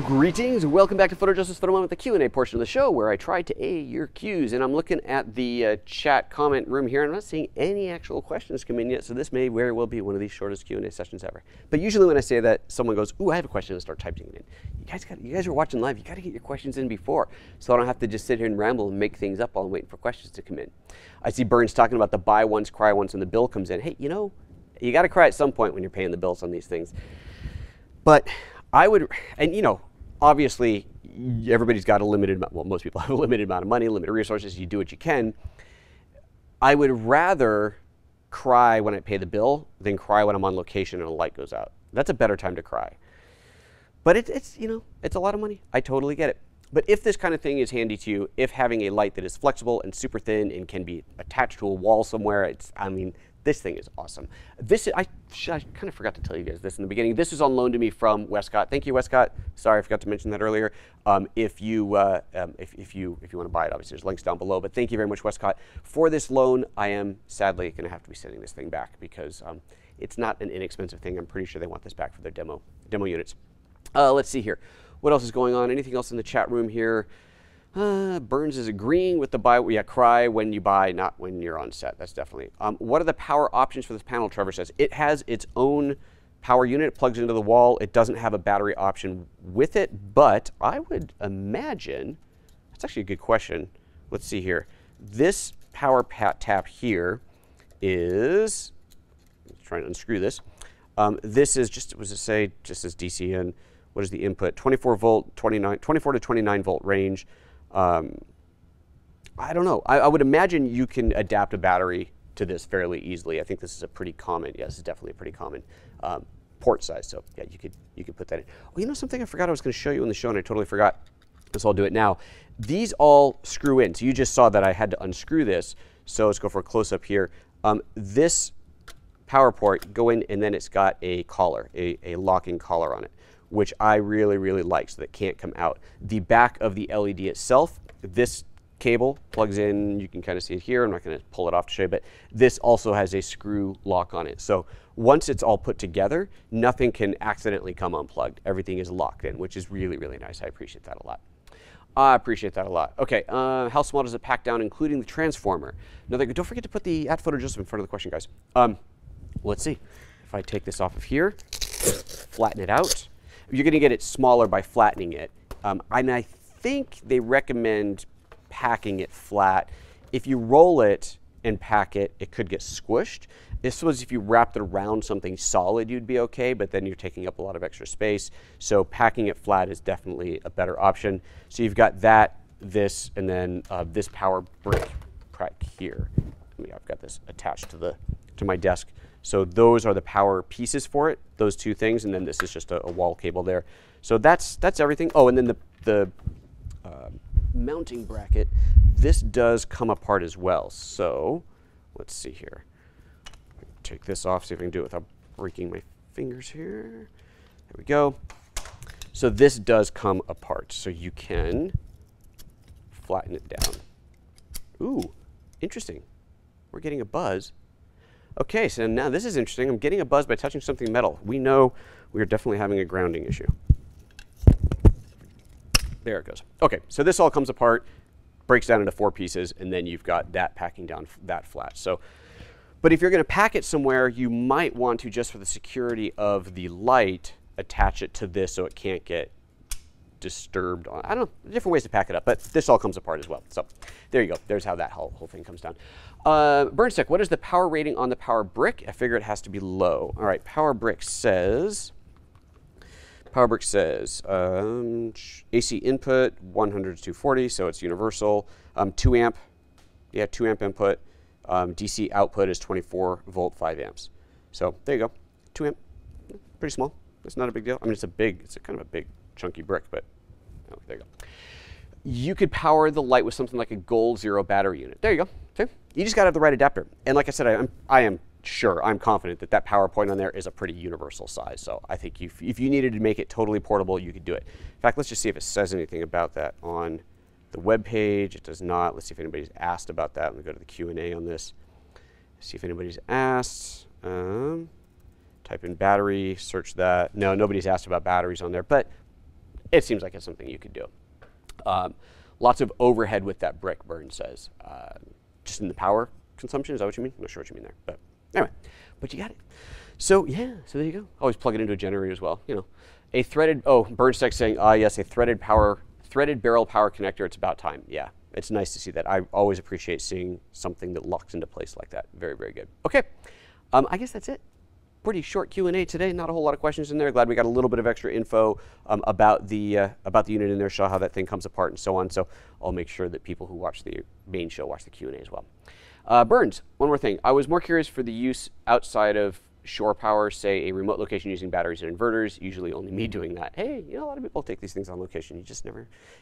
Greetings, welcome back to PhotoJoseph's Photo Moment, the Q&A portion of the show where I try to A your Q's. And I'm looking at the chat comment room here, and I'm not seeing any actual questions come in yet, so this may very well be one of these shortest Q&A sessions ever. But usually when I say that, someone goes, ooh, I have a question, and start typing it in. You guys are watching live, you got to get your questions in before, so I don't have to just sit here and ramble and make things up while I'm waiting for questions to come in. I see Burns talking about the buy once, cry once, and the bill comes in. Hey, you know, you got to cry at some point when you're paying the bills on these things. But I would, and you know, obviously, everybody's got a limited amount, well, most people have a limited amount of money, limited resources, you do what you can. I would rather cry when I pay the bill than cry when I'm on location and a light goes out. That's a better time to cry. But it's you know, it's a lot of money. I totally get it. But if this kind of thing is handy to you, if having a light that is flexible and super thin and can be attached to a wall somewhere, I mean, this thing is awesome. I kind of forgot to tell you guys this in the beginning. This is on loan to me from Westcott. Thank you, Westcott. Sorry, I forgot to mention that earlier. If you want to buy it, obviously there's links down below. But thank you very much, Westcott, for this loan. I am sadly going to have to be sending this thing back because it's not an inexpensive thing. I'm pretty sure they want this back for their demo units. Let's see here. What else is going on? Anything else in the chat room here? Burns is agreeing with the buy. Yeah, cry when you buy, not when you're on set. That's definitely. What are the power options for this panel? Trevor says it has its own power unit. It plugs into the wall. It doesn't have a battery option with it, but I would imagine that's actually a good question. Let's see here. This power tap here is. Let's try and unscrew this. This is just. What does it say? Just as DC in. What is the input? 24 volt, 24 to 29 volt range. I don't know. I would imagine you can adapt a battery to this fairly easily. I think this is a pretty common, yes, this is definitely a pretty common port size. So yeah, you could put that in. Oh, you know something I forgot I was going to show you in the show and I totally forgot. So I'll do it now. These all screw in. So you just saw that I had to unscrew this. So let's go for a close-up here. This power port, go in and then it's got a collar, a locking collar on it, which I really, really like, so that it can't come out. The back of the LED itself, this cable plugs in, you can kind of see it here. I'm not going to pull it off to show you, but this also has a screw lock on it. So once it's all put together, nothing can accidentally come unplugged. Everything is locked in, which is really, really nice. I appreciate that a lot. I appreciate that a lot. Okay, how small does it pack down, including the transformer? Another, don't forget to put the @PhotoJoseph in front of the question, guys. Let's see. If I take this off of here, flatten it out, you're going to get it smaller by flattening it. And I think they recommend packing it flat. If you roll it and pack it, it could get squished. This was if you wrapped it around something solid, you'd be okay, but then you're taking up a lot of extra space. So packing it flat is definitely a better option. So you've got that, this, and then this power brick right here. I've got this attached to my desk. So those are the power pieces for it, those two things, and then this is just a wall cable there. So that's everything. Oh, and then the mounting bracket, this does come apart as well. So let's see here. Take this off, see if I can do it without breaking my fingers here. There we go. So this does come apart, so you can flatten it down. Ooh, interesting. We're getting a buzz. Okay, so now this is interesting. I'm getting a buzz by touching something metal. We know we are definitely having a grounding issue. There it goes. Okay, so this all comes apart, breaks down into 4 pieces, and then you've got that packing down that flat. So, but if you're going to pack it somewhere, you might want to, just for the security of the light, attach it to this so it can't get disturbed. I don't know, different ways to pack it up, but this all comes apart as well. So there you go. There's how that whole thing comes down. Burnstick, what is the power rating on the power brick? I figure it has to be low. All right, power brick says AC input 100 to 240, so it's universal. 2 amp, yeah, 2 amp input. DC output is 24 volt, 5 amps. So there you go, 2 amp, pretty small. It's not a big deal. I mean, it's kind of a big chunky brick, but oh, there you go. You could power the light with something like a Gold Zero battery unit. There you go. Okay. You just got to have the right adapter. And like I said, I'm confident that that power point on there is a pretty universal size. So I think if you needed to make it totally portable, you could do it. In fact, let's just see if it says anything about that on the web page. It does not. Let's see if anybody's asked about that. Let me go to the Q&A on this. See if anybody's asked. Type in battery, search that. No, nobody's asked about batteries on there. But it seems like it's something you could do. Lots of overhead with that brick, Burns says. Just in the power consumption, is that what you mean? I'm not sure what you mean there, but anyway, but you got it. So yeah, so there you go. Always plug it into a generator as well. You know, a threaded, oh, Burns Tech saying, yes, a threaded barrel power connector. It's about time. Yeah, it's nice to see that. I always appreciate seeing something that locks into place like that. Very, very good. Okay, I guess that's it. Pretty short Q&A today. Not a whole lot of questions in there. Glad we got a little bit of extra info about the unit in there, show how that thing comes apart and so on. So I'll make sure that people who watch the main show watch the Q&A as well. Burns, one more thing. I was more curious for the use outside of shore power, say a remote location using batteries and inverters. Usually only me doing that. Hey, you know, a lot of people take these things on location.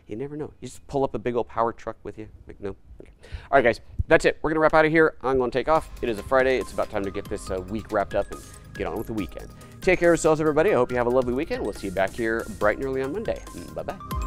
You never know. You just pull up a big old power truck with you. Like, no. Okay. All right, guys, that's it. We're gonna wrap out of here. I'm gonna take off. It is a Friday. It's about time to get this week wrapped up and get on with the weekend. Take care of yourselves, everybody. I hope you have a lovely weekend. We'll see you back here bright and early on Monday. Bye-bye.